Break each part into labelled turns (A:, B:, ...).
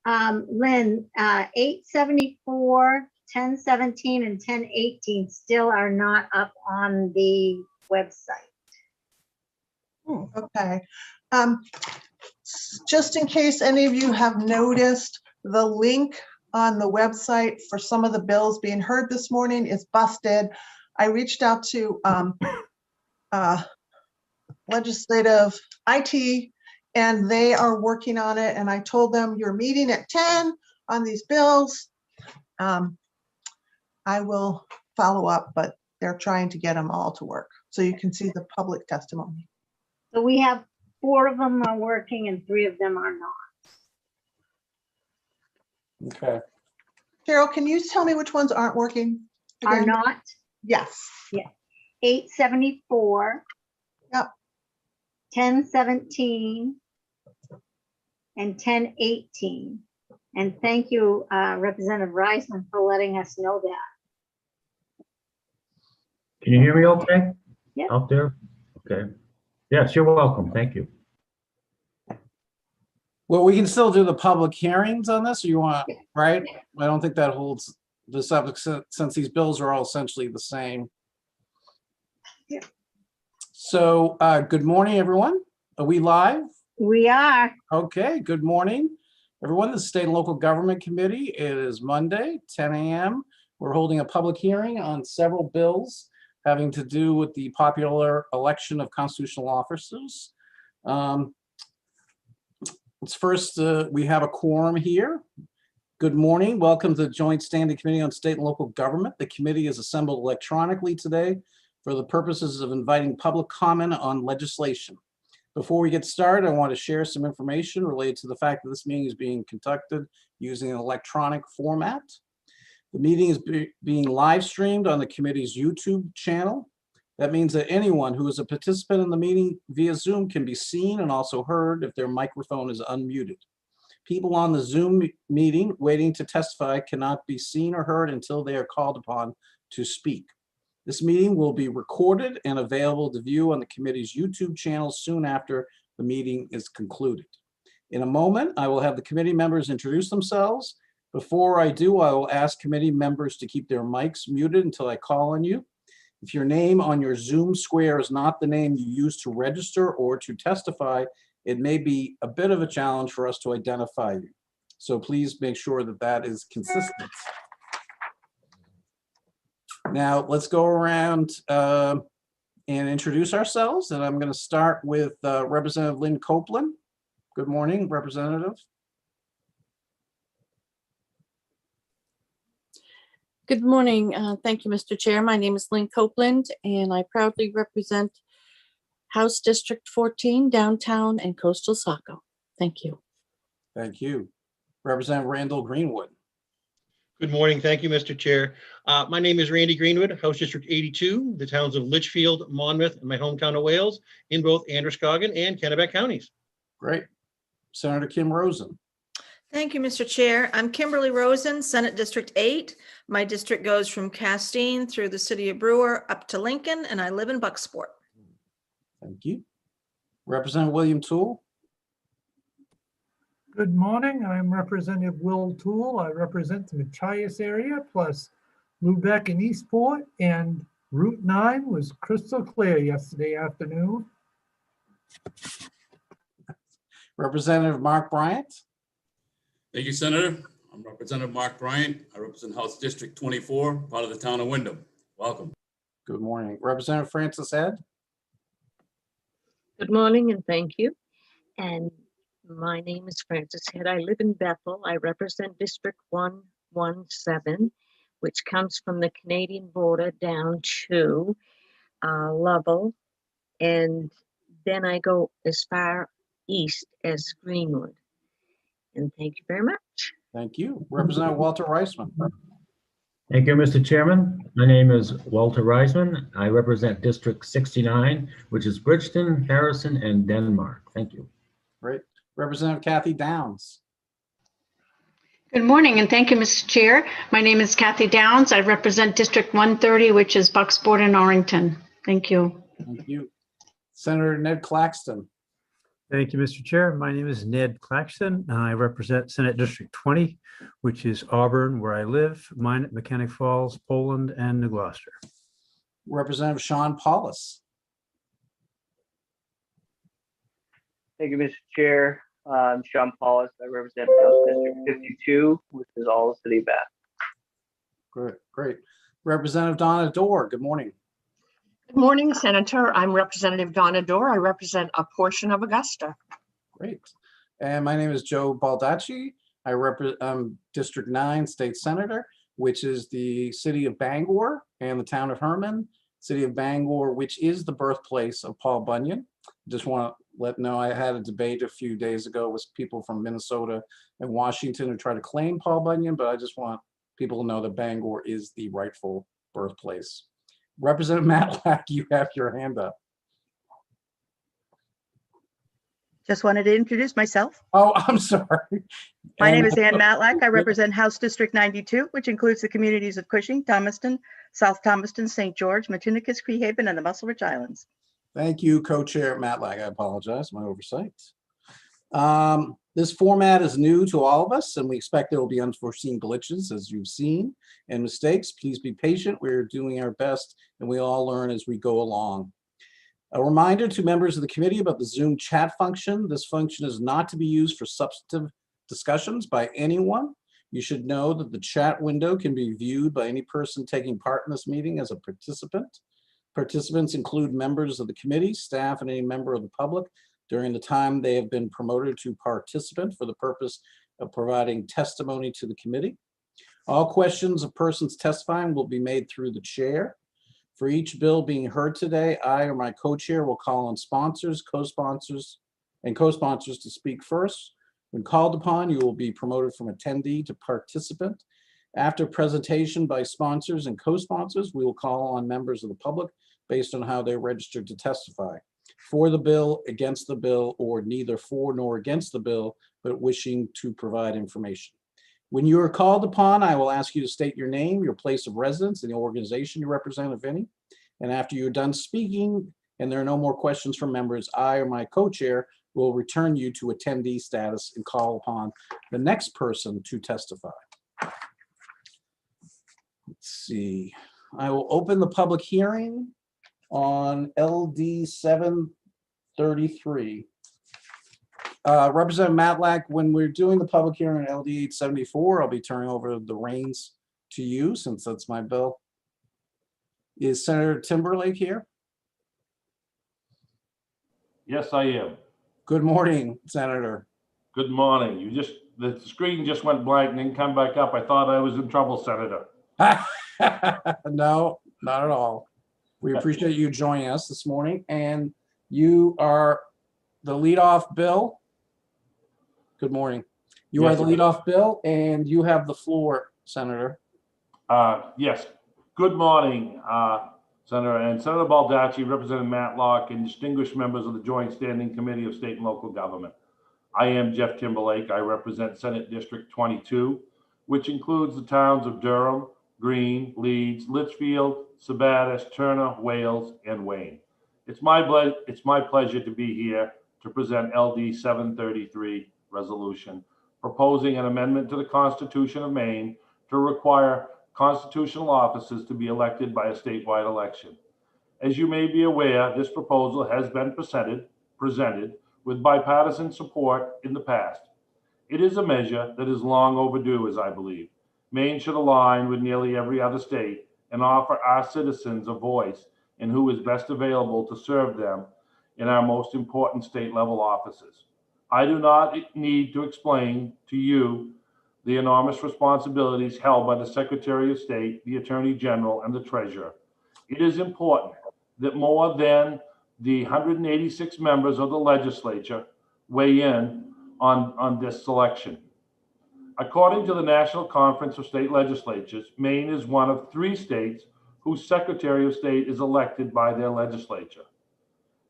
A: Lynn, 874, 1017, and 1018 still are not up on the website.
B: Okay. Just in case any of you have noticed, the link on the website for some of the bills being heard this morning is busted. I reached out to legislative IT, and they are working on it. And I told them you're meeting at 10 on these bills. I will follow up, but they're trying to get them all to work. So you can see the public testimony.
A: So we have 4 of them are working and 3 of them are not.
C: Okay.
B: Cheryl, can you tell me which ones aren't working again?
A: Are not?
B: Yes.
A: 874.
B: Yep.
A: 1017 and 1018. And thank you, Representative Reisman, for letting us know that.
D: Can you hear me okay?
A: Yeah.
D: Out there? Okay. Yes, you're welcome. Thank you.
C: Well, we can still do the public hearings on this, or you want, right? I don't think that holds this up since these bills are all essentially the same.
B: Yeah.
C: So, good morning, everyone. Are we live?
A: We are.
C: Okay, good morning, everyone. The State and Local Government Committee. It is Monday, 10 a.m. We're holding a public hearing on several bills having to do with the popular election of constitutional officers. Let's first, we have a quorum here. Good morning. Welcome to the Joint Standing Committee on State and Local Government. The committee is assembled electronically today for the purposes of inviting public comment on legislation. Before we get started, I want to share some information related to the fact that this meeting is being conducted using an electronic format. The meeting is being live streamed on the committee's YouTube channel. That means that anyone who is a participant in the meeting via Zoom can be seen and also heard if their microphone is unmuted. People on the Zoom meeting waiting to testify cannot be seen or heard until they are called upon to speak. This meeting will be recorded and available to view on the committee's YouTube channel soon after the meeting is concluded. In a moment, I will have the committee members introduce themselves. Before I do, I will ask committee members to keep their mics muted until I call on you. If your name on your Zoom square is not the name you use to register or to testify, it may be a bit of a challenge for us to identify you. So please make sure that that is consistent. Now let's go around and introduce ourselves. And I'm going to start with Representative Lynn Copeland. Good morning, Representative.
E: Good morning. Thank you, Mr. Chair. My name is Lynn Copeland, and I proudly represent House District 14, Downtown and Coastal Saco. Thank you.
C: Thank you. Representative Randall Greenwood.
F: Good morning. Thank you, Mr. Chair. My name is Randy Greenwood, House District 82, the towns of Litchfield, Monmouth, and my hometown of Wales, in both Androscoggin and Kennebec counties.
C: Great. Senator Kim Rosen.
G: Thank you, Mr. Chair. I'm Kimberly Rosen, Senate District 8. My district goes from Castine through the city of Brewer up to Lincoln, and I live in Bucksport.
C: Thank you. Representative William Toole.
H: Good morning. I'm Representative Will Toole. I represent the Machias area, plus Lubec and Eastport, and Route 9 was crystal clear yesterday afternoon.
C: Representative Mark Bryant.
I: Thank you, Senator. I'm Representative Mark Bryant. I represent House District 24, part of the town of Wyndham. Welcome.
C: Good morning. Representative Francis Head.
J: Good morning and thank you. And my name is Francis Head. I live in Bethel. I represent District 117, which comes from the Canadian border down to Lovell. And then I go as far east as Greenwood. And thank you very much.
C: Thank you. Representative Walter Reisman.
D: Thank you, Mr. Chairman. My name is Walter Reisman. I represent District 69, which is Bridgeton, Harrison, and Denmark. Thank you.
C: Great. Representative Kathy Downs.
K: Good morning, and thank you, Mr. Chair. My name is Kathy Downs. I represent District 130, which is Bucksport and Orrington. Thank you.
C: Thank you. Senator Ned Claxton.
L: Thank you, Mr. Chair. My name is Ned Claxton. I represent Senate District 20, which is Auburn, where I live, Minot, Mechanic Falls, Poland, and New Gloucester.
C: Representative Sean Paulus.
M: Thank you, Mr. Chair. I'm Sean Paulus. I represent House District 52, which is all the city of Bath.
C: Great, great. Representative Donna Dorr, good morning.
N: Good morning, Senator. I'm Representative Donna Dorr. I represent a portion of Augusta.
C: Great. And my name is Joe Baldacci. I represent District 9 State Senator, which is the city of Bangor and the town of Herman. City of Bangor, which is the birthplace of Paul Bunyan. Just want to let know I had a debate a few days ago with people from Minnesota and Washington who try to claim Paul Bunyan, but I just want people to know that Bangor is the rightful birthplace. Representative Matlack, you have your hand up.
O: Just wanted to introduce myself.
C: Oh, I'm sorry.
O: My name is Ann Matlack. I represent House District 92, which includes the communities of Cushing, Thomaston, South Thomaston, St. George, Matunicus, Creehaven, and the Muscle Ridge Islands.
C: Thank you, Co-Chair Matlack. I apologize, my oversight. This format is new to all of us, and we expect there will be unforeseen glitches, as you've seen, and mistakes. Please be patient. We're doing our best, and we all learn as we go along. A reminder to members of the committee about the Zoom chat function. This function is not to be used for substantive discussions by anyone. You should know that the chat window can be viewed by any person taking part in this meeting as a participant. Participants include members of the committee, staff, and any member of the public during the time they have been promoted to participant for the purpose of providing testimony to the committee. All questions of persons testifying will be made through the chair. For each bill being heard today, I or my co-chair will call on sponsors, co-sponsors, and co-sponsors to speak first. When called upon, you will be promoted from attendee to participant. After presentation by sponsors and co-sponsors, we will call on members of the public based on how they registered to testify. For the bill, against the bill, or neither for nor against the bill, but wishing to provide information. When you are called upon, I will ask you to state your name, your place of residence, and the organization you represent, if any. And after you're done speaking, and there are no more questions from members, I or my co-chair will return you to attendee status and call upon the next person to testify. Let's see. I will open the public hearing on LD 733. Representative Matlack, when we're doing the public hearing on LD 874, I'll be turning over the reins to you since that's my bill. Is Senator Timberlake here?
P: Yes, I am.
C: Good morning, Senator.
P: Good morning. The screen just went blank and then come back up. I thought I was in trouble, Senator.
C: No, not at all. We appreciate you joining us this morning, and you are the leadoff bill. Good morning. You are the leadoff bill, and you have the floor, Senator.
P: Yes. Good morning, Senator, and Senator Baldacci, Representative Matlock, and distinguished members of the Joint Standing Committee of State and Local Government. I am Jeff Timberlake. I represent Senate District 22, which includes the towns of Durham, Greene, Leeds, Litchfield, Sabattis, Turner, Wales, and Wayne. It's my pleasure to be here to present LD 733 resolution, proposing an amendment to the Constitution of Maine to require constitutional officers to be elected by a statewide election. As you may be aware, this proposal has been presented with bipartisan support in the past. It is a measure that is long overdue, as I believe. Maine should align with nearly every other state and offer our citizens a voice in who is best available to serve them in our most important state level offices. I do not need to explain to you the enormous responsibilities held by the Secretary of State, the Attorney General, and the Treasurer. It is important that more than the 186 members of the legislature weigh in on this selection. According to the National Conference of State Legislatures, Maine is one of 3 states whose Secretary of State is elected by their legislature,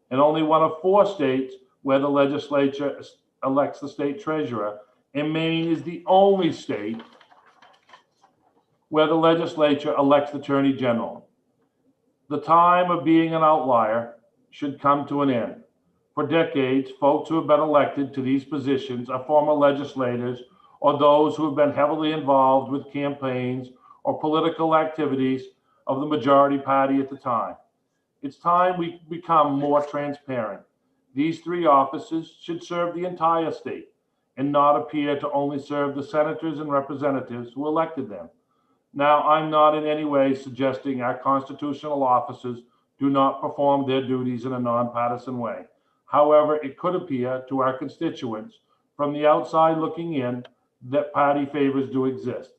P: and only one of 4 states where the legislature elects the state treasurer, and Maine is the only state where the legislature elects the Attorney General. The time of being an outlier should come to an end. For decades, folks who have been elected to these positions are former legislators or those who have been heavily involved with campaigns or political activities of the majority party at the time. It's time we become more transparent. These three offices should serve the entire state and not appear to only serve the senators and representatives who elected them. Now, I'm not in any way suggesting our constitutional officers do not perform their duties in a nonpartisan way. However, it could appear to our constituents from the outside looking in that party favors do exist.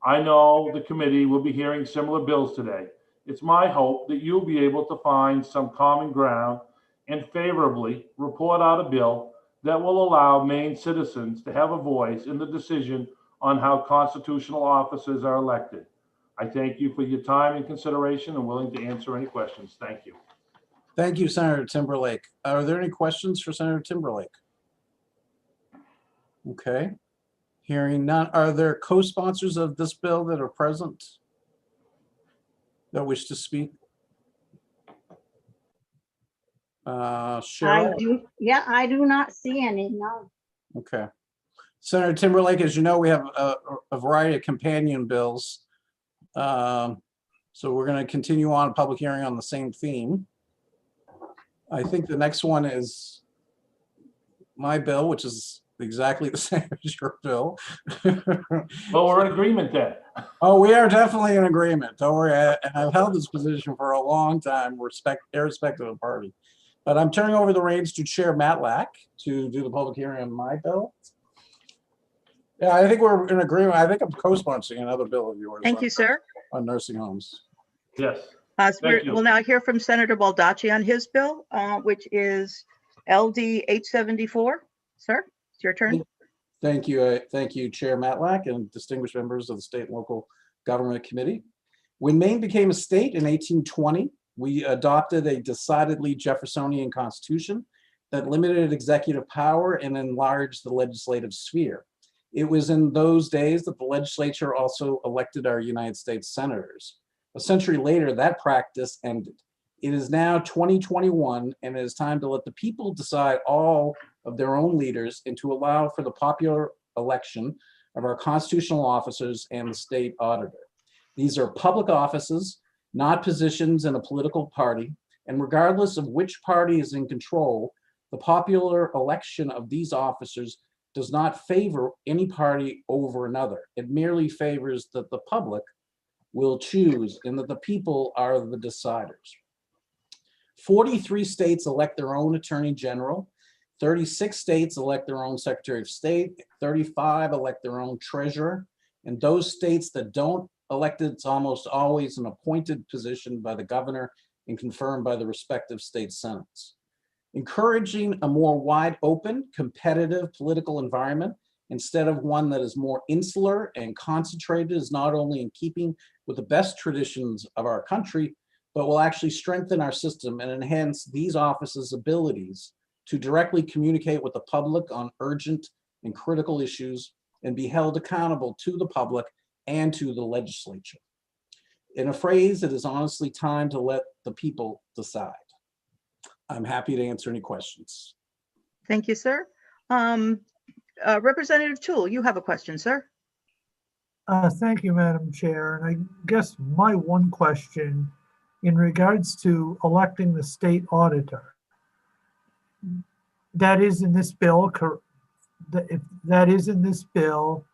P: I know the committee will be hearing similar bills today. It's my hope that you'll be able to find some common ground and favorably report out a bill that will allow Maine citizens to have a voice in the decision on how constitutional officers are elected. I thank you for your time and consideration and willing to answer any questions. Thank you.
C: Thank you, Senator Timberlake. Are there any questions for Senator Timberlake? Okay. Hearing none. Are there co-sponsors of this bill that are present that wish to speak? Cheryl?
A: I do not see any, no.
C: Okay. Senator Timberlake, as you know, we have a variety of companion bills. So we're going to continue on a public hearing on the same theme. I think the next one is my bill, which is exactly the same as your bill.
P: Well, we're in agreement then.
C: Oh, we are definitely in agreement. Don't worry. And I've held this position for a long time, irrespective of party. But I'm turning over the reins to Chair Matlack to do the public hearing on my bill. Yeah, I think we're in agreement. I think I'm co-sponsoring another bill of yours.
O: Thank you, sir.
C: On nursing homes.
P: Yes.
O: We'll now hear from Senator Baldacci on his bill, which is LD 874. Sir, it's your turn.
C: Thank you. Thank you, Chair Matlack and distinguished members of the State and Local Government Committee. When Maine became a state in 1820, we adopted a decidedly Jeffersonian constitution that limited executive power and enlarged the legislative sphere. It was in those days that the legislature also elected our United States senators. A century later, that practice ended. It is now 2021, and it is time to let the people decide all of their own leaders and to allow for the popular election of our constitutional officers and the state auditor. These are public offices, not positions in a political party, and regardless of which party is in control, the popular election of these officers does not favor any party over another. It merely favors that the public will choose and that the people are the deciders. 43 states elect their own attorney general, 36 states elect their own secretary of state, 35 elect their own treasurer, and those states that don't elect it, it's almost always an appointed position by the governor and confirmed by the respective state senates. Encouraging a more wide open, competitive political environment instead of one that is more insular and concentrated is not only in keeping with the best traditions of our country, but will actually strengthen our system and enhance these offices' abilities to directly communicate with the public on urgent and critical issues and be held accountable to the public and to the legislature. In a phrase, it is honestly time to let the people decide. I'm happy to answer any questions.
O: Thank you, sir. Representative Toole, you have a question, sir.
H: Thank you, Madam Chair. And I guess my one question in regards to electing the state auditor, that is in this bill, if that is in this bill,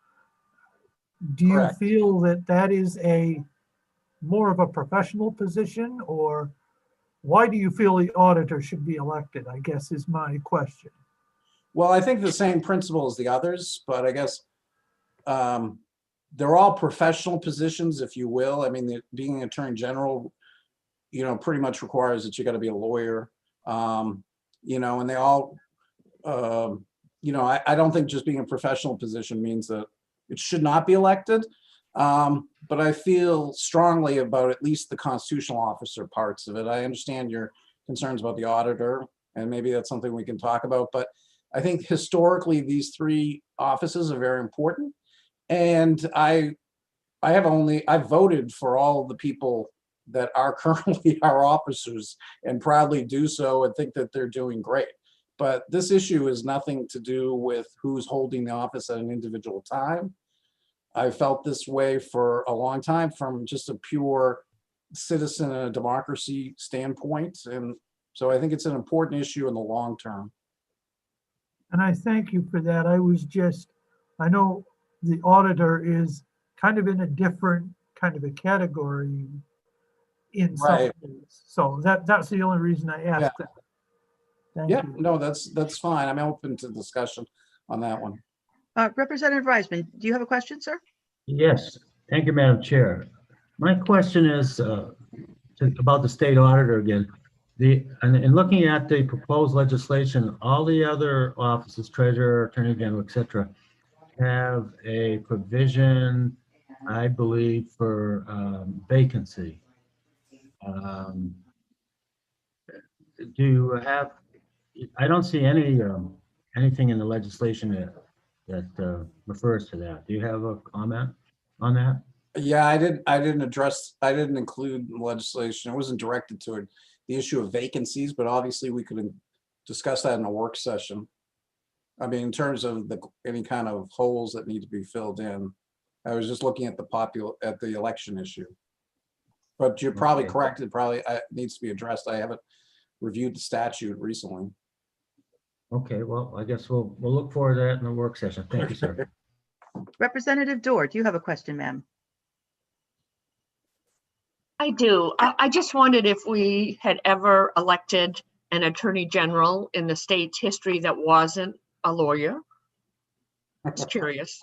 H: do you
C: Correct.
H: feel that that is more of a professional position, or why do you feel the auditor should be elected, I guess is my question.
C: Well, I think the same principle as the others, but I guess they're all professional positions, if you will. I mean, being an attorney general, pretty much requires that you got to be a lawyer, and they all, I don't think just being a professional position means that it should not be elected. But I feel strongly about at least the constitutional officer parts of it. I understand your concerns about the auditor, and maybe that's something we can talk about, but I think historically these three offices are very important. And I voted for all of the people that are currently our officers and proudly do so and think that they're doing great. But this issue is nothing to do with who's holding the office at an individual time. I felt this way for a long time from just a pure citizen and a democracy standpoint. And so I think it's an important issue in the long term.
H: And I thank you for that. I know the auditor is kind of in a different kind of a category in some
C: Right.
H: ways. So that's the only reason I asked that. Thank
C: Yeah,
H: you.
C: no, that's fine. I'm open to discussion on that one.
O: Representative Reisman, do you have a question, sir?
D: Yes, thank you, Madam Chair. My question is about the state auditor again. In looking at the proposed legislation, all the other offices, treasurer, attorney general, et cetera, have a provision, I believe, for vacancy. Do you have, I don't see anything in the legislation that refers to that. Do you have a comment on that?
C: Yeah, I didn't include legislation. It wasn't directed toward the issue of vacancies, but obviously we could discuss that in a work session. I mean, in terms of any kind of holes that need to be filled in. I was just looking at the election issue. But you're probably correct. It probably needs to be addressed. I haven't reviewed the statute recently.
D: Okay, well, I guess we'll look forward to that in the work session. Thank you, sir.
O: Representative Dorr, do you have a question, ma'am?
K: I do. I just wondered if we had ever elected an attorney general in the state's history that wasn't a lawyer. Just curious.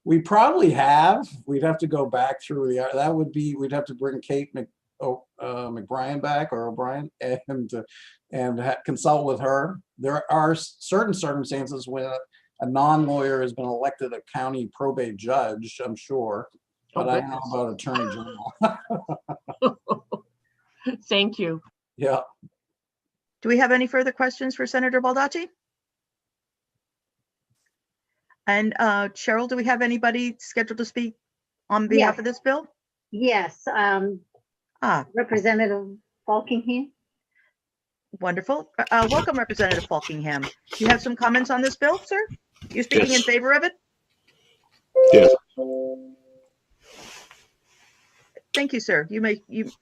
C: We probably have. We'd have to go back through we'd have to bring Kate McBrien back, or O'Brien, and consult with her. There are certain circumstances when a non-lawyer has been elected a county probate judge, I'm sure, but I don't know about attorney general.
K: Thank you.
C: Yeah.
O: Do we have any further questions for Senator Baldacci? And Cheryl, do we have anybody scheduled to speak on behalf of this bill?
A: Yes, Representative Falkingham.
O: Wonderful. Welcome, Representative Falkingham. Do you have some comments on this bill, sir? You're speaking in favor of it?
Q: Yes.
O: Thank you, sir. It's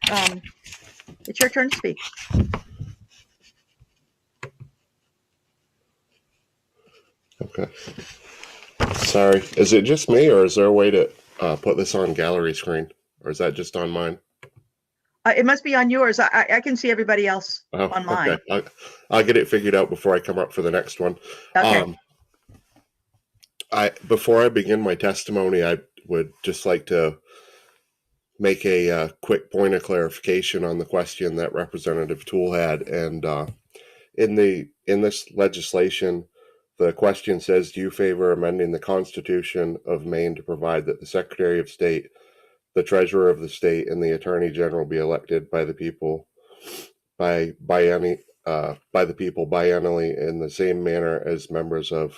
O: your turn to speak.
Q: Okay. Sorry, is it just me, or is there a way to put this on gallery screen, or is that just on mine?
O: It must be on yours. I can see everybody else on mine.
Q: Okay. I'll get it figured out before I come up for the next one.
O: Okay.
Q: Before I begin my testimony, I would just like to make a quick point of clarification on the question that Representative Toole had. And in this legislation, the question says, do you favor amending the Constitution of Maine to provide that the Secretary of State, the Treasurer of the State, and the Attorney General be elected by the people biennially in the same manner as members of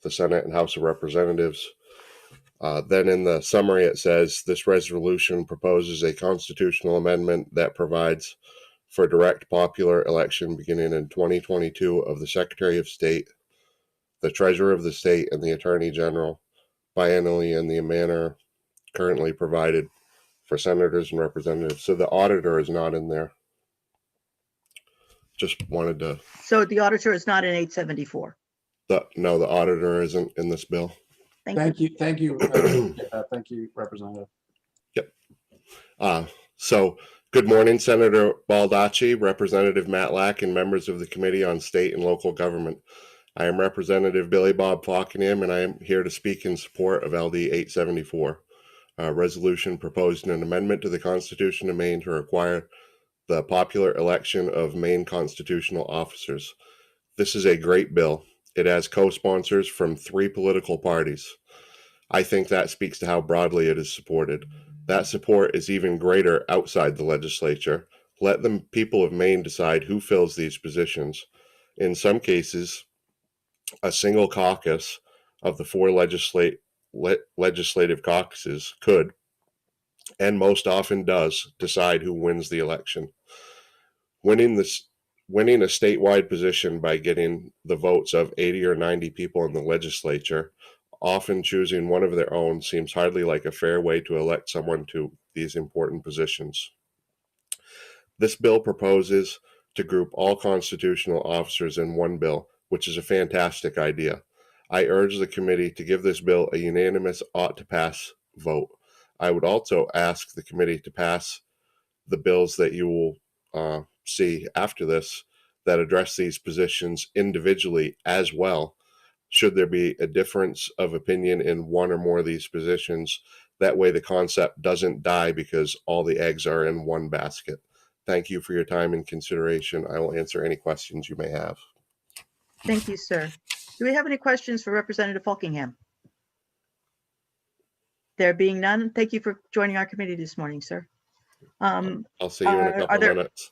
Q: the Senate and House of Representatives? Then in the summary, it says this resolution proposes a constitutional amendment that provides for direct popular election beginning in 2022 of the Secretary of State, the Treasurer of the State, and the Attorney General biennially in the manner currently provided for senators and representatives. So the auditor is not in there. Just wanted to.
O: So the auditor is not in 874.
Q: No, the auditor isn't in this bill.
C: Thank you. Thank you, Representative.
Q: Yep. So good morning, Senator Baldacci, Representative Matlack, and members of the Committee on State and Local Government. I am Representative Billy Bob Falkingham, and I am here to speak in support of LD 874, a resolution proposing an amendment to the Constitution of Maine to require the popular election of Maine constitutional officers. This is a great bill. It has co-sponsors from 3 political parties. I think that speaks to how broadly it is supported. That support is even greater outside the legislature. Let the people of Maine decide who fills these positions. In some cases, a single caucus of the 4 legislative caucuses could, and most often does, decide who wins the election. Winning winning a statewide position by getting the votes of 80 or 90 people in the legislature, often choosing one of their own, seems hardly like a fair way to elect someone to these important positions. This bill proposes to group all constitutional officers in one bill, which is a fantastic idea. I urge the committee to give this bill a unanimous ought to pass vote. I would also ask the committee to pass the bills that you will see after this that address these positions individually as well. Should there be a difference of opinion in one or more of these positions, that way the concept doesn't die because all the eggs are in one basket. Thank you for your time and consideration. I will answer any questions you may have.
O: Thank you, sir. Do we have any questions for Representative Folkingham? There being none, thank you for joining our committee this morning, sir.
Q: I'll see you in a couple minutes.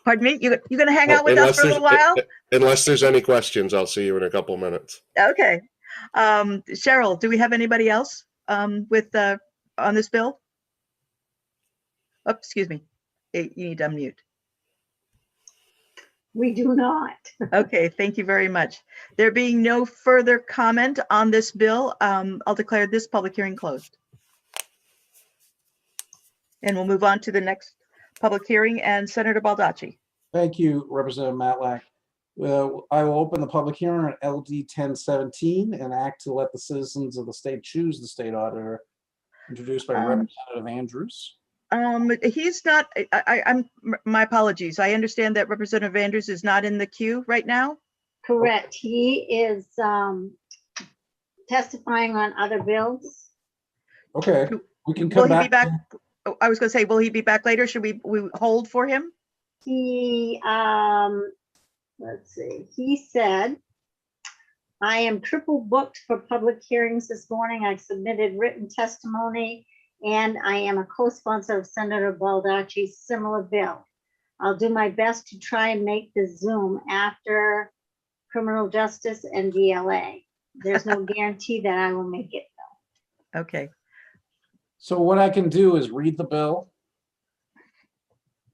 O: Pardon me? You're going to hang out with us for a little while?
Q: Unless there's any questions, I'll see you in a couple minutes.
O: Okay. Cheryl, do we have anybody else on this bill? Oh, excuse me. You need to unmute.
A: We do not.
O: Okay, thank you very much. There being no further comment on this bill, I'll declare this public hearing closed. And we'll move on to the next public hearing, and Senator Baldacci.
C: Thank you, Representative Matlack. I will open the public hearing on LD 1017, an act to let the citizens of the state choose the state auditor, introduced by Representative Andrews.
O: He's not, my apologies. I understand that Representative Andrews is not in the queue right now.
A: Correct. He is testifying on other bills.
C: Okay, we can come back.
O: Will he be back? I was going to say, will he be back later? Should we hold for him?
A: He, let's see, he said, I am triple booked for public hearings this morning. I submitted written testimony, and I am a co-sponsor of Senator Baldacci's similar bill. I'll do my best to try and make the Zoom after criminal justice and DLA. There's no guarantee that I will make it, though.
O: Okay.
C: So what I can do is read the bill,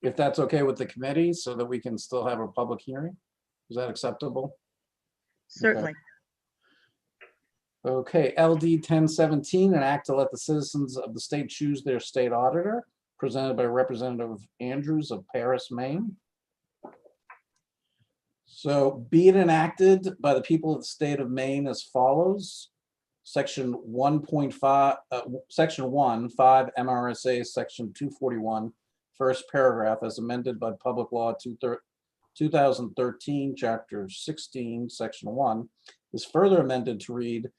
C: if that's okay with the committee, so that we can still have a public hearing. Is that acceptable?
O: Certainly.
C: Okay, LD 1017, an act to let the citizens of the state choose their state auditor, presented by Representative Andrews of Paris, Maine. So be it enacted by the people of the state of Maine as follows. Section 1.5, Section 1, 5 MRSA, Section 241, first paragraph, as amended by Public Law 2013, Chapter 16, Section 1, is further amended to read,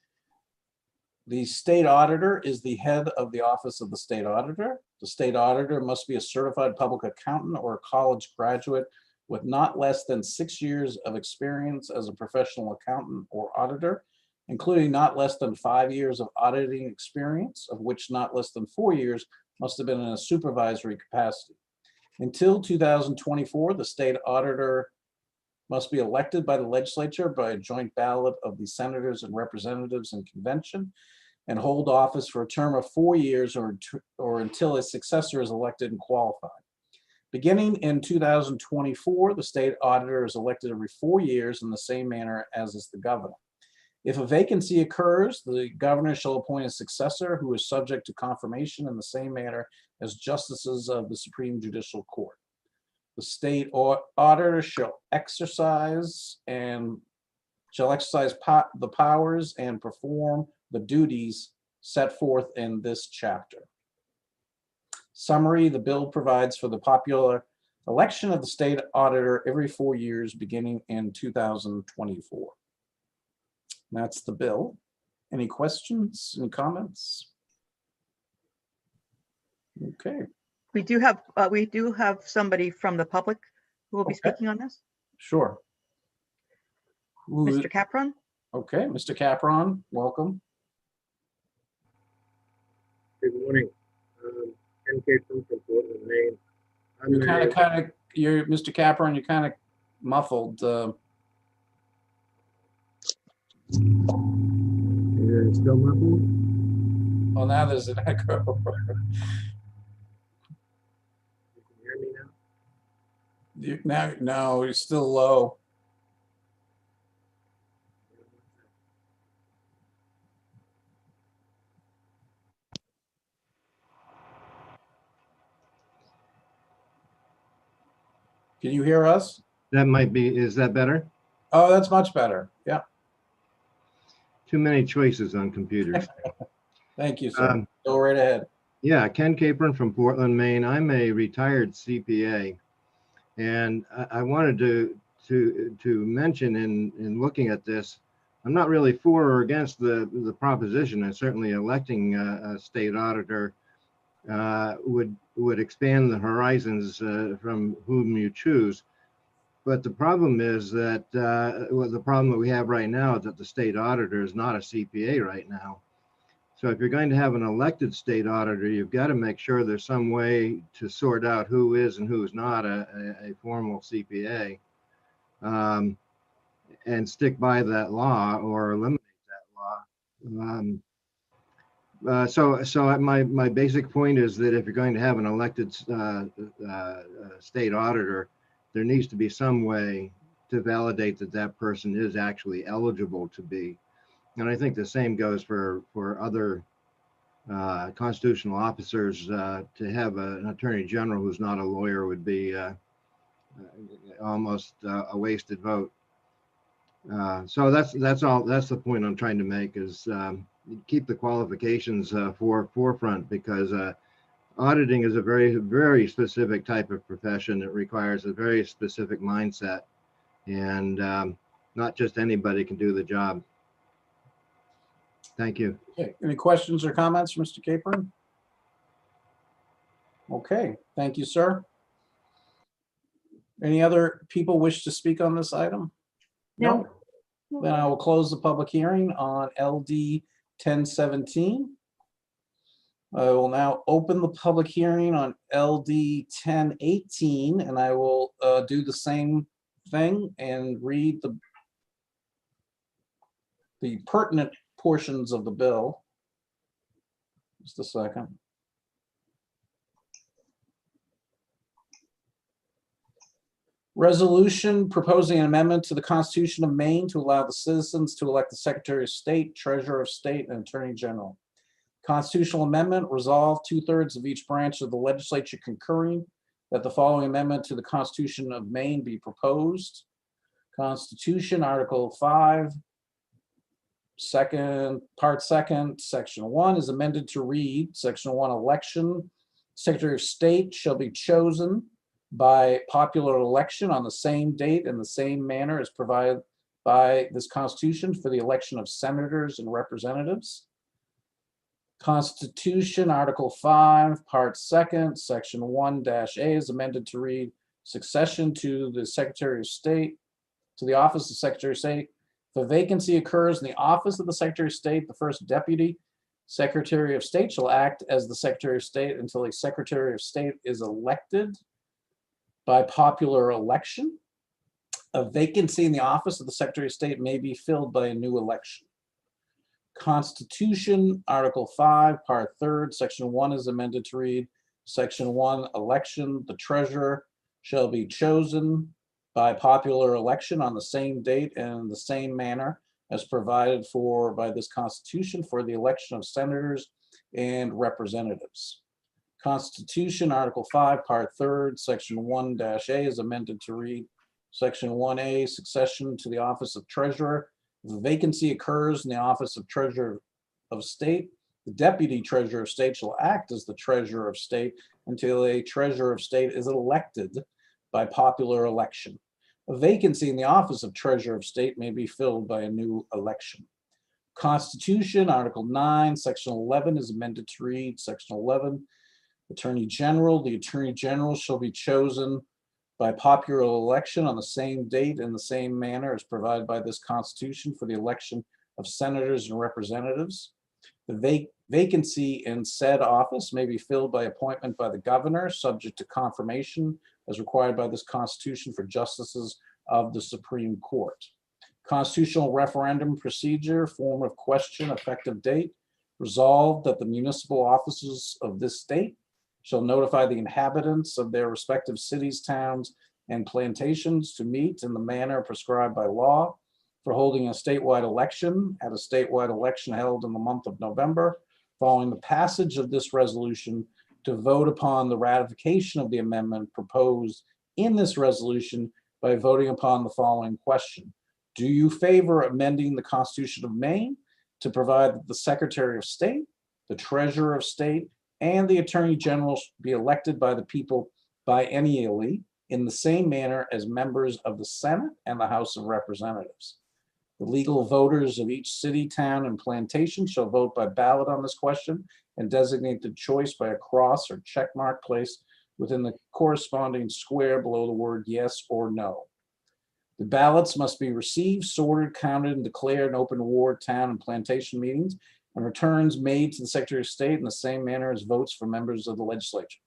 C: the state auditor is the head of the office of the state auditor. The state auditor must be a certified public accountant or a college graduate with not less than 6 years of experience as a professional accountant or auditor, including not less than 5 years of auditing experience, of which not less than 4 years must have been in a supervisory capacity. Until 2024, the state auditor must be elected by the legislature by a joint ballot of the senators and representatives in convention and hold office for a term of 4 years or until a successor is elected and qualified. Beginning in 2024, the state auditor is elected every 4 years in the same manner as is the governor. If a vacancy occurs, the governor shall appoint a successor who is subject to confirmation in the same manner as justices of the Supreme Judicial Court. The state auditor shall exercise the powers and perform the duties set forth in this chapter. Summary, the bill provides for the popular election of the state auditor every 4 years beginning in 2024. That's the bill. Any questions, any comments? Okay.
O: We do have somebody from the public who will be speaking on this.
C: Sure.
O: Mr. Capron?
C: Okay, Mr. Capron, welcome.
R: Good morning. Ken Capron from Portland, Maine.
C: You're Mr. Capron, you're kind of muffled.
R: Still muffled?
C: Oh, now there's an echo.
R: You can hear me now?
C: No, you're still low. Can you hear us?
R: That might be, is that better?
C: Oh, that's much better. Yeah.
R: Too many choices on computers.
C: Thank you, sir. Go right ahead.
R: Yeah, Ken Capron from Portland, Maine. I'm a retired CPA, and I wanted to mention in looking at this, I'm not really for or against the proposition, and certainly electing a state auditor would expand the horizons from whom you choose. But the problem is that the problem that we have right now is that the state auditor is not a CPA right now. So if you're going to have an elected state auditor, you've got to make sure there's some way to sort out who is and who is not a formal CPA, and stick by that law or eliminate that law. So my basic point is that if you're going to have an elected state auditor, there needs to be some way to validate that that person is actually eligible to be. And I think the same goes for other constitutional officers. To have an attorney general who's not a lawyer would be almost a wasted vote. So that's all. That's the point I'm trying to make, is keep the qualifications forefront, because auditing is a very, very specific type of profession. It requires a very specific mindset, and not just anybody can do the job. Thank you.
C: Okay. Any questions or comments, Mr. Capron? Okay, thank you, sir. Any other people wish to speak on this item? No. Then I will close the public hearing on LD 1017. I will now open the public hearing on LD 1018, and I will do the same thing and read the pertinent portions of the bill. Just a second. Resolution proposing an amendment to the Constitution of Maine to allow the citizens to elect the Secretary of State, Treasurer of State, and Attorney General. Constitutional amendment, resolved 2/3 of each branch of the legislature concurring that the following amendment to the Constitution of Maine be proposed. Constitution, Article 5, Part 2, Section 1 is amended to read, Section 1, election. Secretary of State shall be chosen by popular election on the same date and the same manner as provided by this Constitution for the election of senators and representatives. Constitution, Article 5, Part 2, Section 1-A is amended to read, succession to the Secretary of State, to the office of Secretary of State. If a vacancy occurs in the office of the Secretary of State, the first Deputy Secretary of State shall act as the Secretary of State until a Secretary of State is elected by popular election. A vacancy in the office of the Secretary of State may be filled by a new election. Constitution, Article 5, Part 3, Section 1 is amended to read, Section 1, election. The treasurer shall be chosen by popular election on the same date and in the same manner as provided for by this Constitution for the election of senators and representatives. Constitution, Article 5, Part 3, Section 1-A is amended to read, Section 1A, succession to the office of treasurer. If a vacancy occurs in the office of Treasurer of State, the Deputy Treasurer of State shall act as the Treasurer of State until a Treasurer of State is elected by popular election. A vacancy in the office of Treasurer of State may be filled by a new election. Constitution, Article 9, Section 11 is amended to read, Section 11, Attorney General. The Attorney General shall be chosen by popular election on the same date and the same manner as provided by this Constitution for the election of senators and representatives. The vacancy in said office may be filled by appointment by the governor, subject to confirmation as required by this Constitution for justices of the Supreme Court. Constitutional referendum procedure, form of question, effective date. Resolved that the municipal offices of this state shall notify the inhabitants of their respective cities, towns, and plantations to meet in the manner prescribed by law for holding a statewide election at a statewide election held in the month of November, following the passage of this resolution, to vote upon the ratification of the amendment proposed in this resolution by voting upon the following question. Do you favor amending the Constitution of Maine to provide that the Secretary of State, the Treasurer of State, and the Attorney General be elected by the people biennially in the same manner as members of the Senate and the House of Representatives? The legal voters of each city, town, and plantation shall vote by ballot on this question and designate the choice by a cross or check mark placed within the corresponding square below the word yes or no. The ballots must be received, sorted, counted, and declared in open ward, town, and plantation meetings, and returns made to the Secretary of State in the same manner as votes for members of the legislature.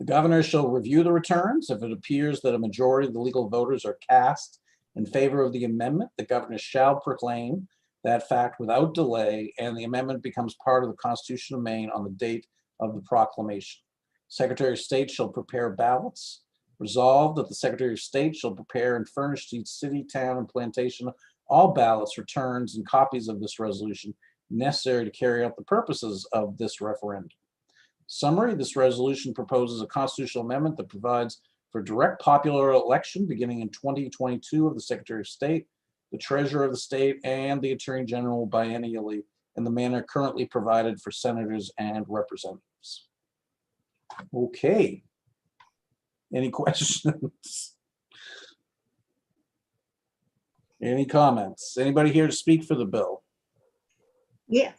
C: The governor shall review the returns. If it appears that a majority of the legal voters are cast in favor of the amendment, the governor shall proclaim that fact without delay, and the amendment becomes part of the Constitution of Maine on the date of the proclamation. Secretary of State shall prepare ballots. Resolved that the Secretary of State shall prepare and furnish to each city, town, and plantation all ballots, returns, and copies of this resolution necessary to carry out the purposes of this referendum. Summary: this resolution proposes a constitutional amendment that provides for direct popular election beginning in 2022 of the Secretary of State, the Treasurer of the State, and the Attorney General biennially in the manner currently provided for senators and representatives. Okay. Any questions? Any comments? Anybody here to speak for the bill?
A: Yes.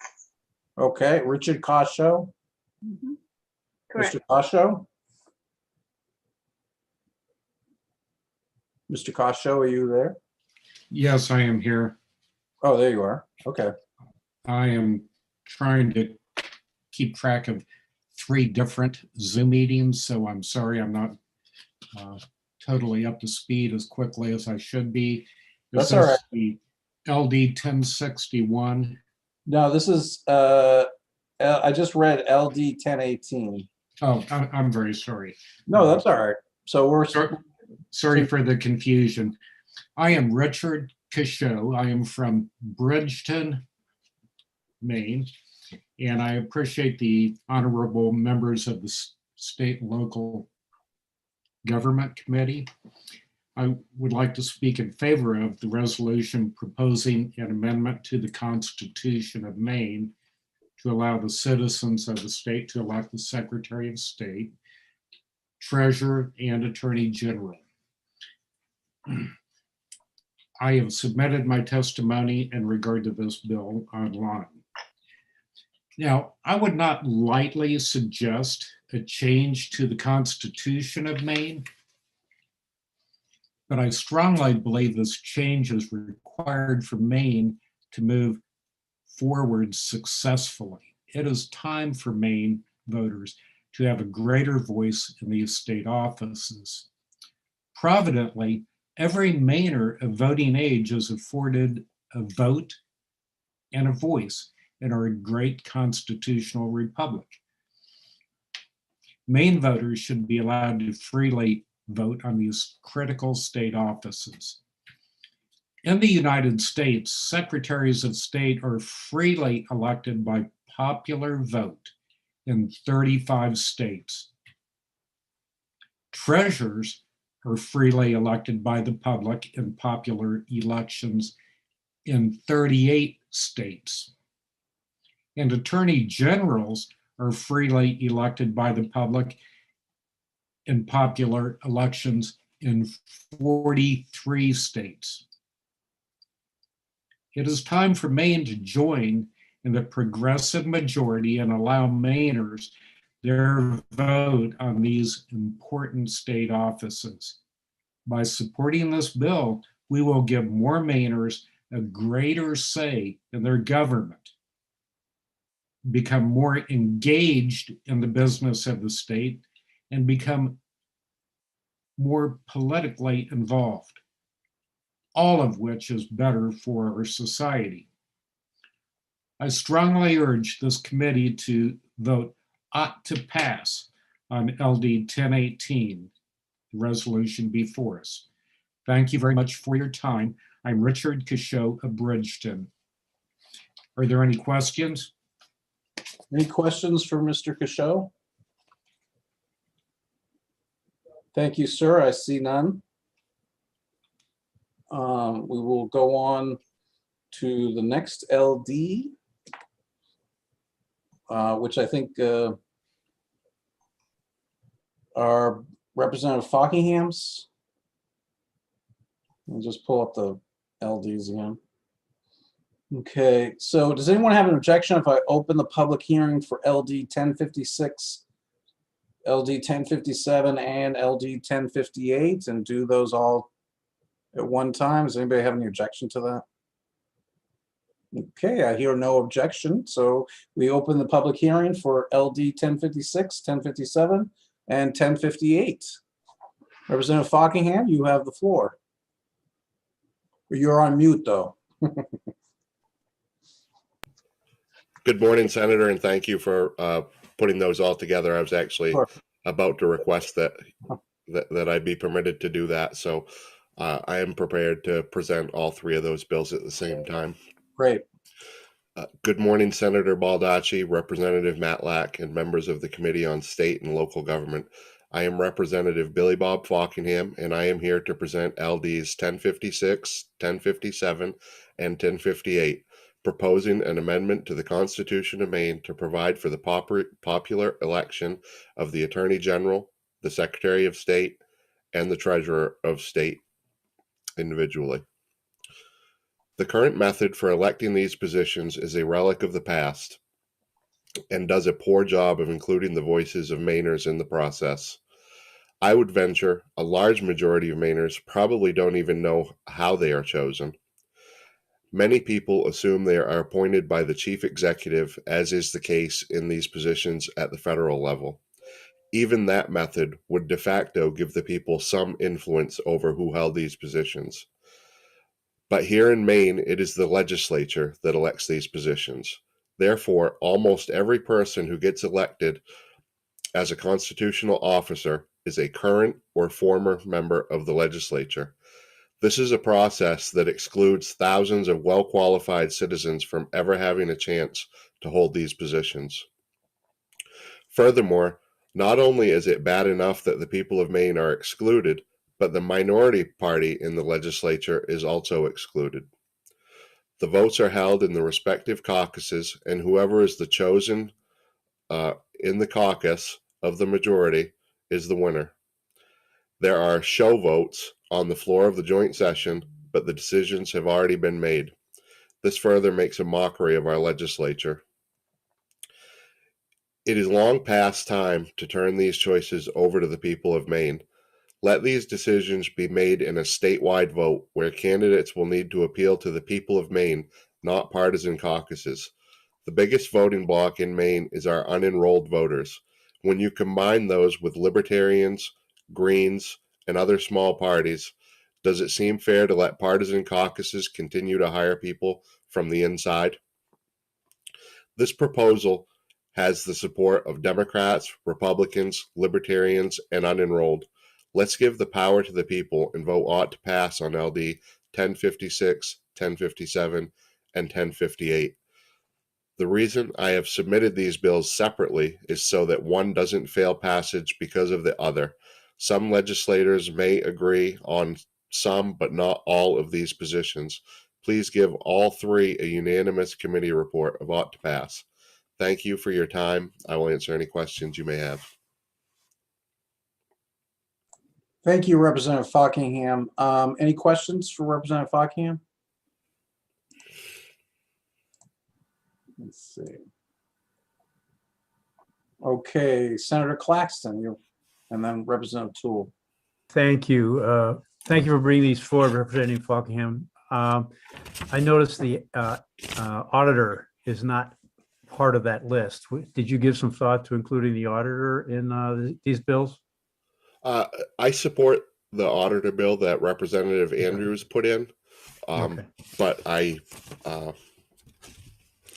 C: Okay, Richard Cosho.
A: Correct.
C: Mr. Cosho? Mr. Cosho, are you there?
S: Yes, I am here.
C: Oh, there you are. Okay.
S: I am trying to keep track of 3 different Zoom meetings, so I'm sorry I'm not totally up to speed as quickly as I should be.
C: That's all right.
S: The LD 1061.
C: No, this is, I just read LD 1018.
S: Oh, I'm very sorry.
C: No, that's all right. So we're
S: sorry for the confusion. I am Richard Cachot. I am from Bridgeton, Maine, and I appreciate the honorable members of the State and Local Government Committee. I would like to speak in favor of the resolution proposing an amendment to the Constitution of Maine to allow the citizens of the state to elect the Secretary of State, Treasurer, and Attorney General. I have submitted my testimony in regard to this bill online. Now, I would not lightly suggest a change to the Constitution of Maine, but I strongly believe this change is required for Maine to move forward successfully. It is time for Maine voters to have a greater voice in these state offices. Providently, every Mainer of voting age is afforded a vote and a voice in our great constitutional republic. Maine voters should be allowed to freely vote on these critical state offices. In the United States, secretaries of state are freely elected by popular vote in 35 states. Treasurers are freely elected by the public in popular elections in 38 states. And attorney generals are freely elected by the public in popular elections in 43 states. It is time for Maine to join in the progressive majority and allow Mainers their vote on these important state offices. By supporting this bill, we will give more Mainers a greater say in their government, become more engaged in the business of the state, and become more politically involved, all of which is better for our society. I strongly urge this committee to vote ought to pass on LD 1018 the resolution before us. Thank you very much for your time. I'm Richard Cachot of Bridgeton. Are there any questions?
C: Any questions for Mr. Cachot? Thank you, sir. I see none. We will go on to the next LD, which I think our Representative Fockingham's. I'll just pull up the LDs again. Okay, so does anyone have an objection if I open the public hearing for LD 1056, LD 1057, and LD 1058 and do those all at one time? Does anybody have any objection to that? Okay, I hear no objection. So we open the public hearing for LD 1056, 1057, and 1058. Representative Fockingham, you have the floor. You're on mute, though.
Q: Good morning, Senator, and thank you for putting those all together. I was actually about to request that I be permitted to do that. So I am prepared to present all three of those bills at the same time.
C: Great.
Q: Good morning, Senator Baldacci, Representative Matlack, and members of the Committee on State and Local Government. I am Representative Billy Bob Fockingham, and I am here to present LDs 1056, 1057, and 1058, proposing an amendment to the Constitution of Maine to provide for the popular election of the Attorney General, the Secretary of State, and the Treasurer of State individually. The current method for electing these positions is a relic of the past and does a poor job of including the voices of Mainers in the process. I would venture a large majority of Mainers probably don't even know how they are chosen. Many people assume they are appointed by the chief executive, as is the case in these positions at the federal level. Even that method would de facto give the people some influence over who held these positions. But here in Maine, it is the legislature that elects these positions. Therefore, almost every person who gets elected as a constitutional officer is a current or former member of the legislature. This is a process that excludes thousands of well-qualified citizens from ever having a chance to hold these positions. Furthermore, not only is it bad enough that the people of Maine are excluded, but the minority party in the legislature is also excluded. The votes are held in the respective caucuses, and whoever is the chosen in the caucus of the majority is the winner. There are show votes on the floor of the joint session, but the decisions have already been made. This further makes a mockery of our legislature. It is long past time to turn these choices over to the people of Maine. Let these decisions be made in a statewide vote where candidates will need to appeal to the people of Maine, not partisan caucuses. The biggest voting bloc in Maine is our unenrolled voters. When you combine those with libertarians, Greens, and other small parties, does it seem fair to let partisan caucuses continue to hire people from the inside? This proposal has the support of Democrats, Republicans, Libertarians, and unenrolled. Let's give the power to the people and vote ought to pass on LD 1056, 1057, and 1058. The reason I have submitted these bills separately is so that one doesn't fail passage because of the other. Some legislators may agree on some but not all of these positions. Please give all three a unanimous committee report of ought to pass. Thank you for your time. I will answer any questions you may have.
C: Thank you, Representative Fockingham. Any questions for Representative Fockingham? Let's see. Okay, Senator Claxton, you, and then Representative Toole.
L: Thank you. Thank you for bringing these forward, Representative Fockingham. I noticed the auditor is not part of that list. Did you give some thought to including the auditor in these bills?
Q: I support the auditor bill that Representative Andrews put in, but I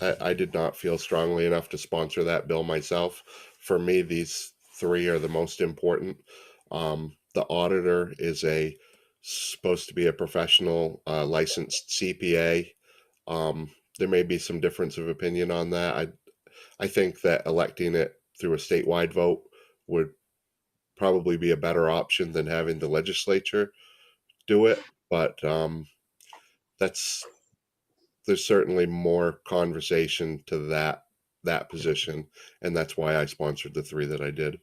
Q: did not feel strongly enough to sponsor that bill myself. For me, these three are the most important. the auditor is supposed to be a professional licensed CPA. There may be some difference of opinion on that. I think that electing it through a statewide vote would probably be a better option than having the legislature do it. But there's certainly more conversation to that position, and that's why I sponsored the 3 that I did.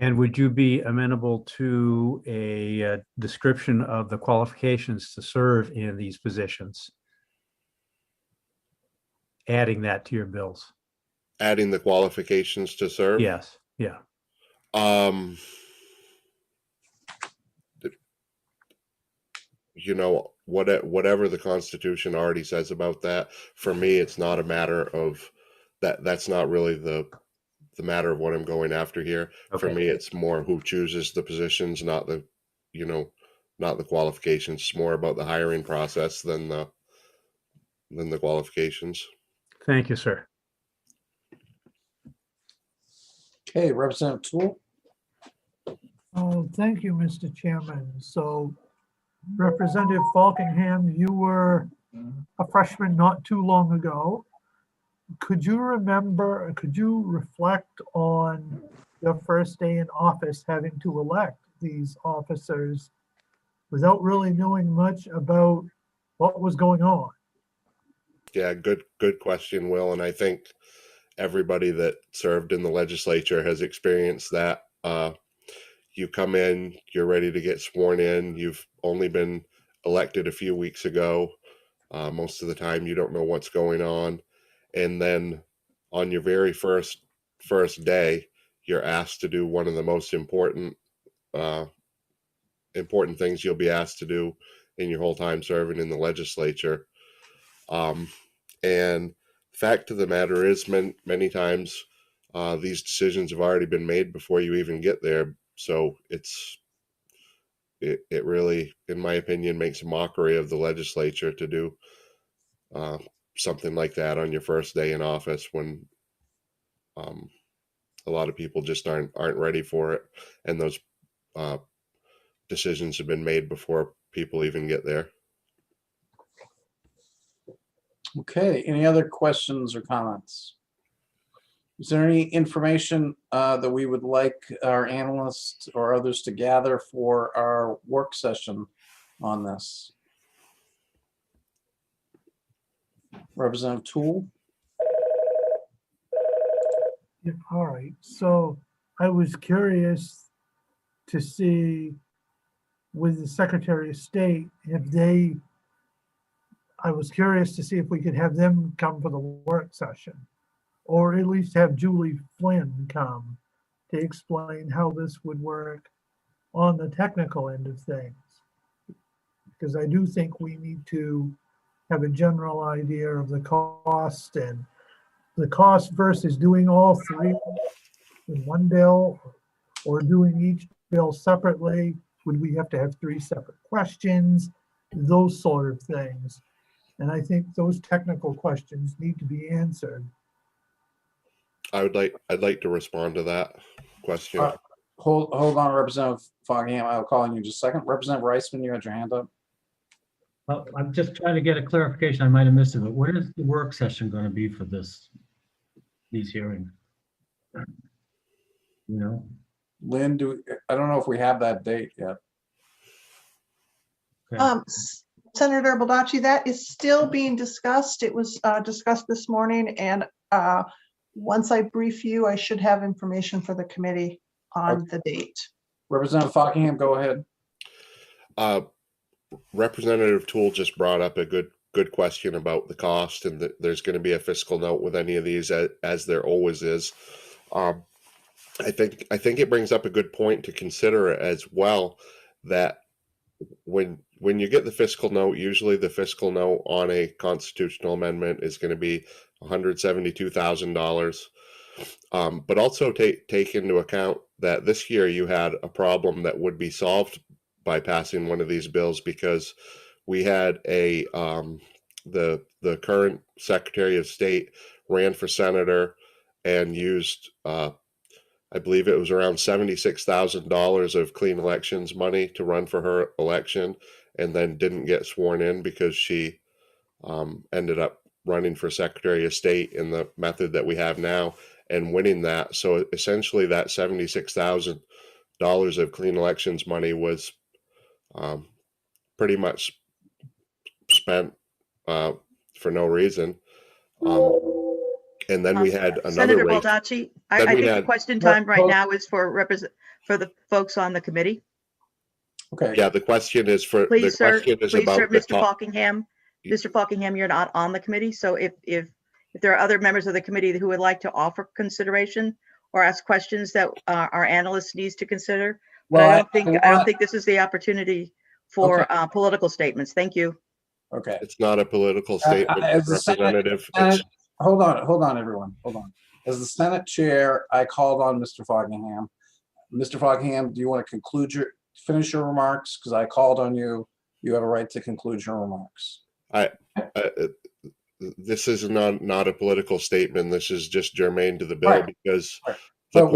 L: And would you be amenable to a description of the qualifications to serve in these positions? Adding that to your bills?
Q: Adding the qualifications to serve?
L: Yes, yeah.
Q: You know, whatever the Constitution already says about that, for me, it's not a matter of that. That's not really the matter of what I'm going after here. For me, it's more who chooses the positions, not the qualifications. It's more about the hiring process than the qualifications.
L: Thank you, sir.
C: Okay, Representative Tool.
H: Oh, thank you, Mr. Chairman. So Representative Falkingham, you were a freshman not too long ago. Could you reflect on your first day in office having to elect these officers without really knowing much about what was going on?
Q: Yeah, good question, Will. And I think everybody that served in the legislature has experienced that. You come in, you're ready to get sworn in. You've only been elected a few weeks ago. Most of the time, you don't know what's going on. And then on your very first day, you're asked to do one of the most important things you'll be asked to do in your whole time serving in the legislature. And fact of the matter is, many times these decisions have already been made before you even get there. So it really, in my opinion, makes a mockery of the legislature to do something like that on your first day in office when a lot of people just aren't ready for it, and those decisions have been made before people even get there.
C: Okay, any other questions or comments? Is there any information that we would like our analysts or others to gather for our work session on this? Representative Toole?
H: Yeah, all right, so I was curious to see with the Secretary of State, I was curious to see if we could have them come for the work session, or at least have Julie Flynn come to explain how this would work on the technical end of things. Because I do think we need to have a general idea of the cost, and the cost versus doing all 3 in one bill or doing each bill separately. Would we have to have 3 separate questions? Those sort of things. And I think those technical questions need to be answered.
Q: I'd like to respond to that question.
C: Hold on, Representative Foggingham. I'll call on you in just a second. Representative Reisman, you had your hand up.
D: Well, I'm just trying to get a clarification. I might have missed it, but where is the work session going to be for these hearings? You know?
C: Lynn, I don't know if we have that date yet.
D: Okay.
B: Senator Baldacci, that is still being discussed. It was discussed this morning, and once I brief you, I should have information for the committee on the date.
C: Representative Foggingham, go ahead.
Q: Representative Toole just brought up a good question about the cost, and that there's going to be a fiscal note with any of these, as there always is. I think it brings up a good point to consider as well, that when you get the fiscal note, usually the fiscal note on a constitutional amendment is going to be $172,000. But also take into account that this year you had a problem that would be solved by passing one of these bills, because we had the current Secretary of State ran for senator and used I believe it was around $76,000 of clean elections money to run for her election, and then didn't get sworn in because she ended up running for Secretary of State in the method that we have now and winning that. So essentially that $76,000 of clean elections money was pretty much spent for no reason. And then we had another
O: Senator
Q: race.
O: Baldacci,
Q: Then
O: I
Q: we
O: think the
Q: had-
O: question time right now is for the folks on the committee.
C: Okay.
Q: Yeah, the question is for, the
O: Please, sir,
Q: question is
O: please,
Q: about
O: sir,
Q: the
O: Mr.
Q: top.
O: Falkingham. Mr. Falkingham, you're not on the committee, so if there are other members of the committee who would like to offer consideration or ask questions that our analyst needs to consider, but
C: Well,
O: I don't think this is the opportunity for political statements. Thank you.
C: Okay.
Q: It's not a political statement,
C: as the
Q: Representative.
C: Senate, hold on, everyone. Hold on. As the Senate chair, I called on Mr. Foggingham. Mr. Foggingham, do you want to finish your remarks? Because I called on you. You have a right to conclude your remarks.
Q: This is not a political statement. This is just germane to the bill,
C: Right.
Q: because
C: But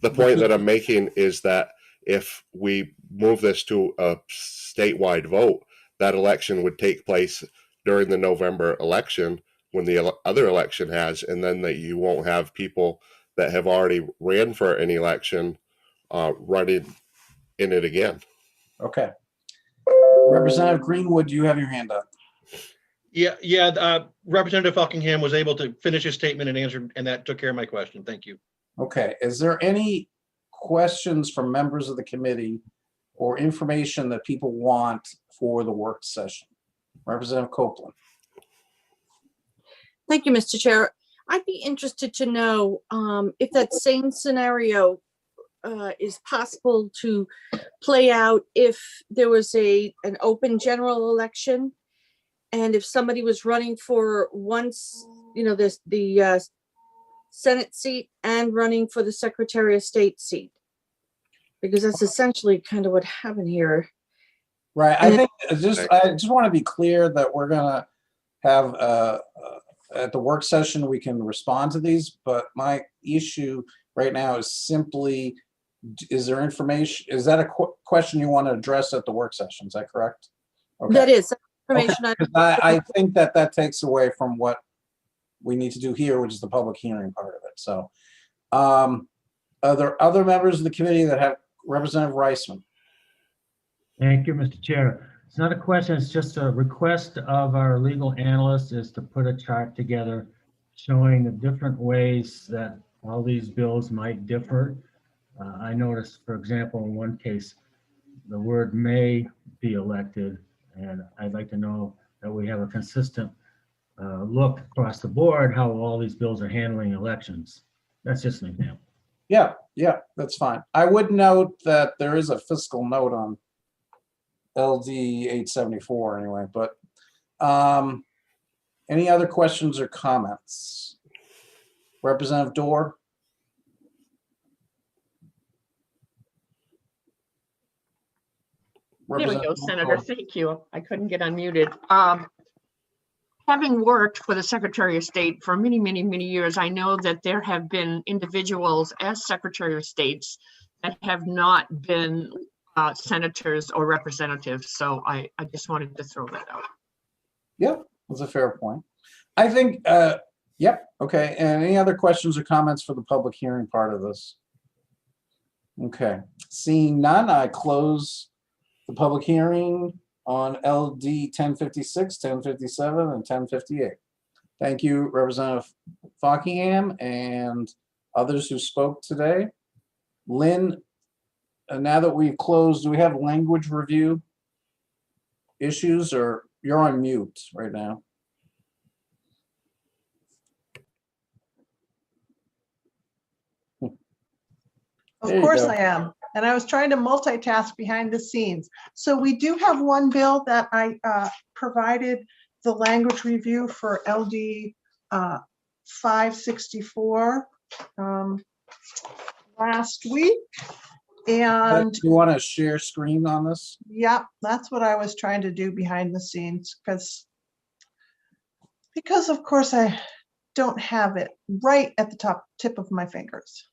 Q: the point that I'm making is that if we move this to a statewide vote, that election would take place during the November election when the other election has, and then that you won't have people that have already ran for an election running in it again.
C: Okay. Representative Greenwood, you have your hand up.
F: Yeah. Representative Falkingham was able to finish his statement and answer, and that took care of my question. Thank you.
C: Okay. Is there any questions from members of the committee or information that people want for the work session? Representative Copeland.
E: Thank you, Mr. Chair. I'd be interested to know if that same scenario is possible to play out if there was an open general election, and if somebody was running for once, the Senate seat and running for the Secretary of State seat, because that's essentially kind of what happened here.
C: Right. I think I just want to be clear that we're gonna have at the work session we can respond to these, but my issue right now is simply, is there information? Is that a question you want to address at the work session? Is that correct? Okay.
E: That is information.
C: Okay. I think that takes away from what we need to do here, which is the public hearing part of it. So, are there other members of the committee that have Representative Reisman?
D: Thank you, Mr. Chair. It's not a question, it's just a request of our legal analyst is to put a chart together showing the different ways that all these bills might differ. I noticed, for example, in one case, the word may be elected, and I'd like to know that we have a consistent look across the board how all these bills are handling elections. That's just an example.
C: Yeah, that's fine. I would note that there is a fiscal note on LD 874 anyway, but any other questions or comments? Representative Dorr?
N: There we go, Senator. Thank you. I couldn't get unmuted. Having worked for the Secretary of State for many, many, many years, I know that there have been individuals as Secretary of States that have not been senators or representatives. So I just wanted to throw that out.
C: Yep, that's a fair point. I think, yep, okay. And any other questions or comments for the public hearing part of this? Okay, seeing none, I close the public hearing on LD 1056, 1057, and 1058. Thank you, Representative Falkingham and others who spoke today. Lynn, now that we've closed, do we have language review issues, or you're on mute right now?
B: Of course I am. And I was trying to multitask behind the scenes. So we do have one bill that I provided the language review for LD 564 last week. And
C: do you want to share screen on this?
B: yeah, that's what I was trying to do behind the scenes, because of course I don't have it right at the tip of my fingers.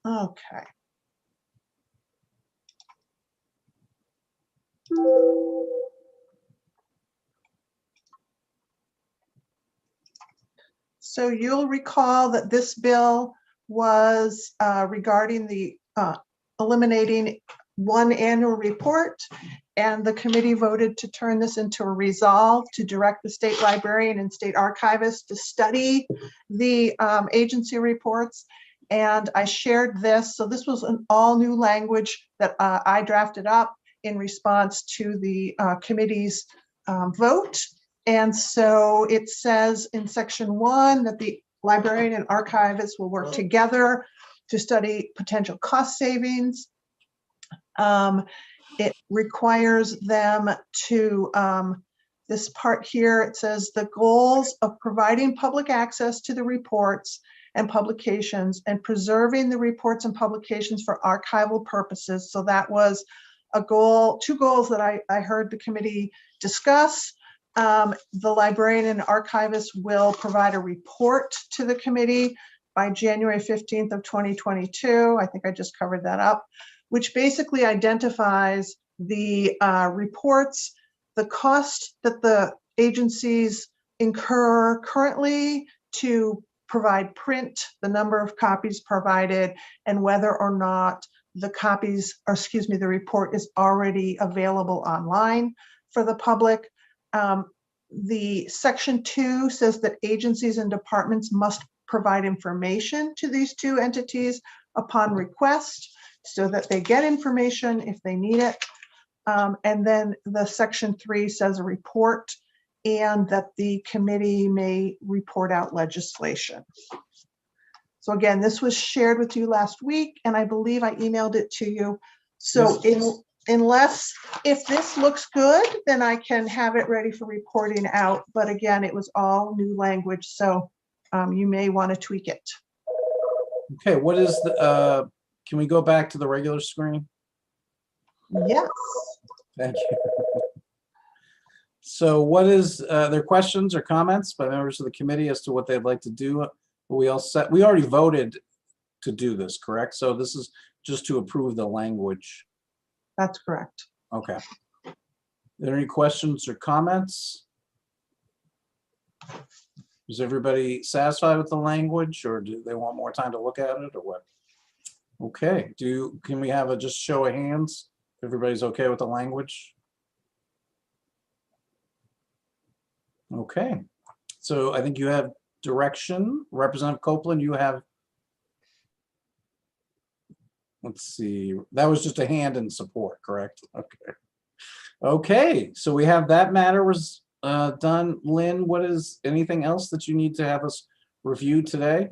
B: Okay. So you'll recall that this bill was regarding the eliminating one annual report, and the committee voted to turn this into a resolve to direct the state librarian and state archivist to study the agency reports. And I shared this. So this was an all new language that I drafted up in response to the committee's vote. And so it says in section 1 that the librarian and archivist will work together to study potential cost savings. It requires them to, this part here, it says the goals of providing public access to the reports and publications and preserving the reports and publications for archival purposes. So that was a goal, 2 goals that I heard the committee discuss. The librarian and archivist will provide a report to the committee by January 15th of 2022. I think I just covered that up, which basically identifies the reports, the cost that the agencies incur currently to provide print, the number of copies provided, and whether or not the copies, or excuse me, the report is already available online for the public. The section 2 says that agencies and departments must provide information to these 2 entities upon request so that they get information if they need it. And then the section 3 says a report and that the committee may report out legislation. So again, this was shared with you last week, and I believe I emailed it to you. So unless, if this looks good, then I can have it ready for reporting out. But again, it was all new language, so you may want to tweak it.
C: Okay, what is the, can we go back to the regular screen?
B: Yes.
C: Thank you. So what is, there questions or comments by members of the committee as to what they'd like to do? We all set, we already voted to do this, correct? So this is just to approve the language.
B: That's correct.
C: Okay. Are there any questions or comments? Is everybody satisfied with the language, or do they want more time to look at it, or what? Okay, can we have a just show of hands? Everybody's okay with the language? Okay, so I think you have direction. Representative Copeland, you have, let's see, that was just a hand in support, correct? Okay. Okay, so we have that matter was done. Lynn, what is anything else that you need to have us review today?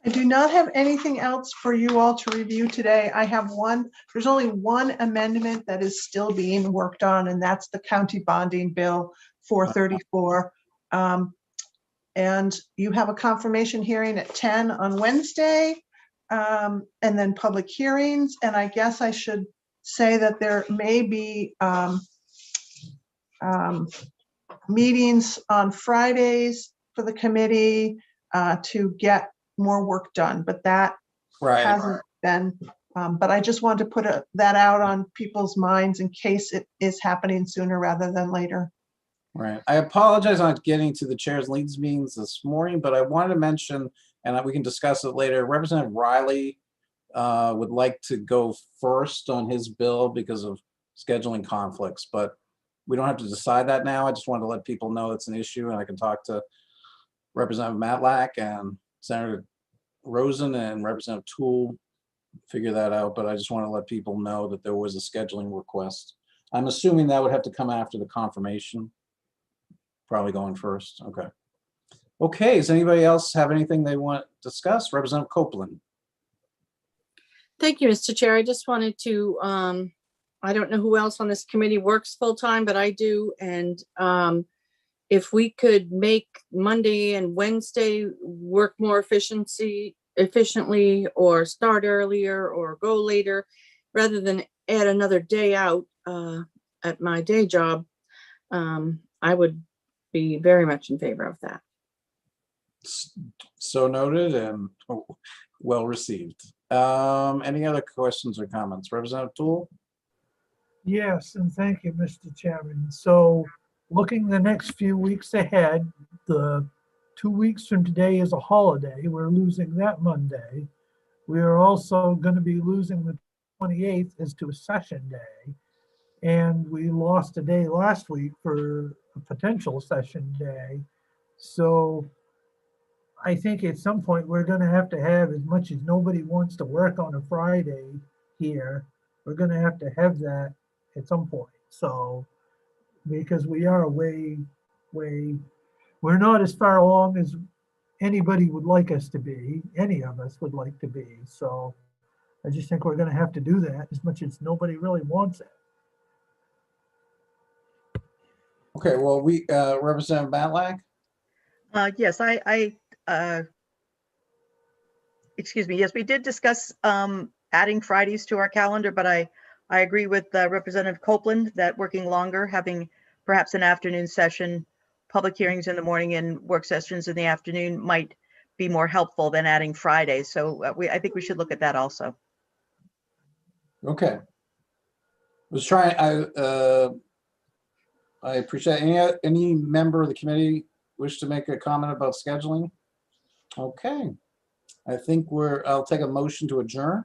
B: I do not have anything else for you all to review today. I have one, there's only one amendment that is still being worked on, and that's the county bonding bill 434. And you have a confirmation hearing at 10 on Wednesday, and then public hearings. And I guess I should say that there may be meetings on Fridays for the committee to get more work done, but that hasn't been, but I just wanted to put that out on people's minds in case it is happening sooner rather than later.
C: Right. I apologize on getting to the chairs leads meetings this morning, but I wanted to mention, and we can discuss it later, Representative Riley would like to go first on his bill because of scheduling conflicts, but we don't have to decide that now. I just wanted to let people know it's an issue, and I can talk to Representative Matlack and Senator Rosen and Representative Toole, figure that out, but I just want to let people know that there was a scheduling request. I'm assuming that would have to come after the confirmation. Probably going first. Okay. Okay, does anybody else have anything they want to discuss? Representative Copeland.
E: Thank you, Mr. Chair. I just wanted to, I don't know who else on this committee works full-time, but I do. And if we could make Monday and Wednesday work more efficiently, or start earlier or go later, rather than add another day out at my day job, I would be very much in favor of that.
C: So noted and well received. Any other questions or comments? Representative Tool?
H: Yes, and thank you, Mr. Chairman. So looking the next few weeks ahead, the 2 weeks from today is a holiday. We're losing that Monday. We are also going to be losing the 28th as to a session day. And we lost a day last week for a potential session day. So I think at some point we're going to have, as much as nobody wants to work on a Friday here, we're going to have that at some point. So, because we are we're not as far along as anybody would like us to be, any of us would like to be. So I just think we're going to have to do that as much as nobody really wants it.
C: Okay, well, Representative Matlack?
O: Yes, excuse me. Yes, we did discuss adding Fridays to our calendar, but I agree with Representative Copeland that working longer, having perhaps an afternoon session, public hearings in the morning and work sessions in the afternoon might be more helpful than adding Fridays. So I think we should look at that also.
C: Okay. I appreciate any member of the committee wish to make a comment about scheduling? Okay. I think I'll take a motion to adjourn.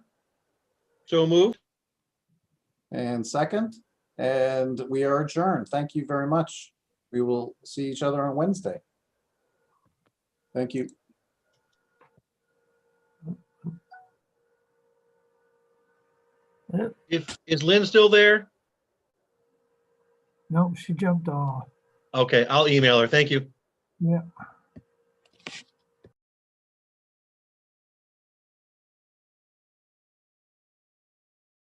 F: So moved.
C: And second, and we are adjourned. Thank you very much. We will see each other on Wednesday. Thank you.
F: Is Lynn still there?
H: No, she jumped off.
F: Okay, I'll email her. Thank you.
H: Yeah.